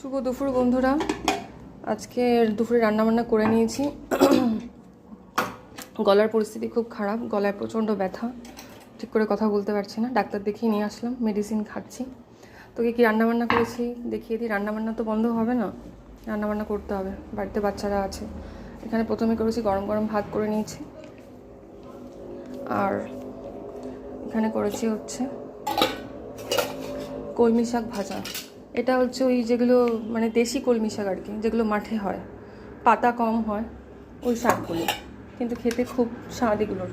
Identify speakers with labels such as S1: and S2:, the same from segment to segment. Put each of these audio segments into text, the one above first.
S1: শুভ দুপুর বন্ধুরা। আজকে দুপুরে রান্নাবান্না করে নিয়েছি। গলার পরিস্থিতি খুব খারাপ, গলায় প্রচণ্ড ব্যথা, ঠিক করে কথা বলতে পারছি না। ডাক্তার দেখিয়ে নিয়ে আসলাম, মেডিসিন খাচ্ছি। তোকে কি রান্নাবান্না করেছি দেখিয়ে দিই। রান্নাবান্না তো বন্ধ হবে না, রান্নাবান্না করতে হবে, বাড়িতে বাচ্চারা আছে। এখানে প্রথমে করেছি গরম গরম ভাত করে নিয়েছি, আর এখানে করেছি হচ্ছে কলমি শাক ভাজা। এটা হচ্ছে ওই যেগুলো মানে দেশি কলমি শাক আর কি, যেগুলো মাঠে হয়, পাতা কম হয় ওই শাকগুলো, কিন্তু খেতে খুব স্বাদ এগুলোর।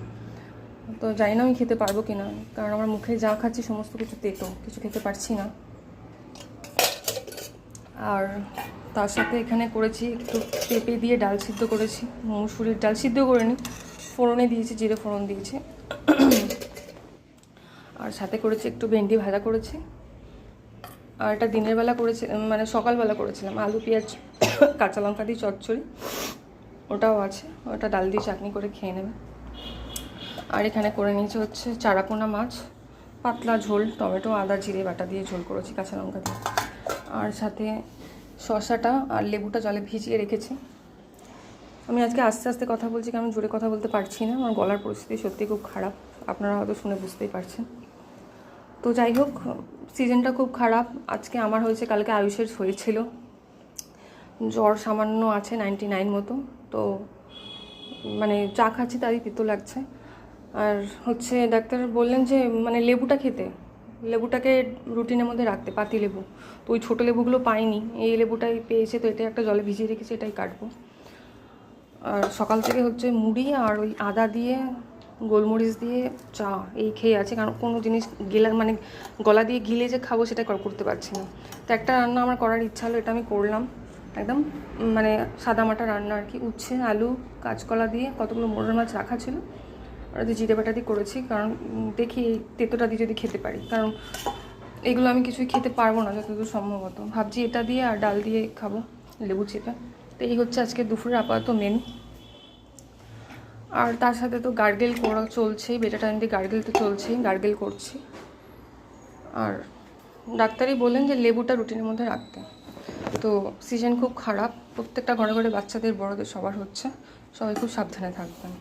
S1: তো জানি না আমি খেতে পারবো কি না, কারণ আমার মুখে যা খাচ্ছি সমস্ত কিছু তেতো, কিছু খেতে পারছি না। আর তার সাথে এখানে করেছি একটু পেঁপে দিয়ে ডাল সিদ্ধ করেছি, মুসুরির ডাল সিদ্ধ করে নিই, ফোড়নে দিয়েছি, জিরে ফোড়ন দিয়েছি। আর সাথে করেছি একটু ভেন্ডি ভাজা করেছি। আর এটা দিনের বেলা করেছি, মানে সকালবেলা করেছিলাম, আলু পেঁয়াজ কাঁচা লঙ্কা দিয়ে চচ্চড়ি, ওটাও আছে, ওটা ডাল দিয়ে চাটনি করে খেয়ে নেবে। আর এখানে করে নিয়েছি হচ্ছে চারাপোনা মাছ, পাতলা ঝোল, টমেটো আদা জিরে বাটা দিয়ে ঝোল করেছি কাঁচা লঙ্কা দিয়ে। আর সাথে শসাটা আর লেবুটা জলে ভিজিয়ে রেখেছি। আমি আজকে আস্তে আস্তে কথা বলছি, কারণ জোরে কথা বলতে পারছি না, আমার গলার পরিস্থিতি সত্যি খুব খারাপ, আপনারা হয়তো শুনে বুঝতেই পারছেন। তো যাই হোক, সিজনটা খুব খারাপ। আজকে আমার হয়েছে, কালকে আয়ুষের হয়েছিল, জ্বর সামান্য আছে 99 মতো। তো মানে চা খাচ্ছি তারই তিতো লাগছে। আর হচ্ছে ডাক্তার বললেন যে মানে লেবুটা খেতে, লেবুটাকে রুটিনের মধ্যে রাখতে, পাতি লেবু। তো ওই ছোটো লেবুগুলো পাইনি, এই লেবুটাই পেয়েছে, তো এটা একটা জলে ভিজিয়ে রেখেছি, এটাই কাটবো। আর সকাল থেকে হচ্ছে মুড়ি আর ওই আদা দিয়ে গোলমরিচ দিয়ে চা এই খেয়ে আছে, কারণ কোনো জিনিস মানে গলা দিয়ে গিলে যে খাবো সেটা করতে পারছি না। তো একটা রান্না আমার করার ইচ্ছা হলো, এটা আমি করলাম। একদম মানে সাদামাটা রান্না আর কি, উচ্ছে আলু কাঁচকলা দিয়ে কতগুলো মোরলা মাছ রাখা ছিল, আর ওদের জিরে বাটা দিয়ে করেছি। কারণ দেখি এই তেঁতোটা দিয়ে যদি খেতে পারি, কারণ এগুলো আমি কিছুই খেতে পারবো না যতদূর সম্ভবত। ভাবছি এটা দিয়ে আর ডাল দিয়ে খাবো লেবু চেপে। তো এই হচ্ছে আজকে দুপুরের আপাতত মেনু। আর তার সাথে তো গার্গেল করা চলছেই, বেটা টাইম দিয়ে গার্গেল তো চলছেই, গার্গেল করছি। আর ডাক্তারই বললেন যে লেবুটা রুটিনের মধ্যে রাখতে। তো সিজন খুব খারাপ, প্রত্যেকটা ঘরে ঘরে বাচ্চাদের বড়দের সবার হচ্ছে, সবাই খুব সাবধানে থাকবেন।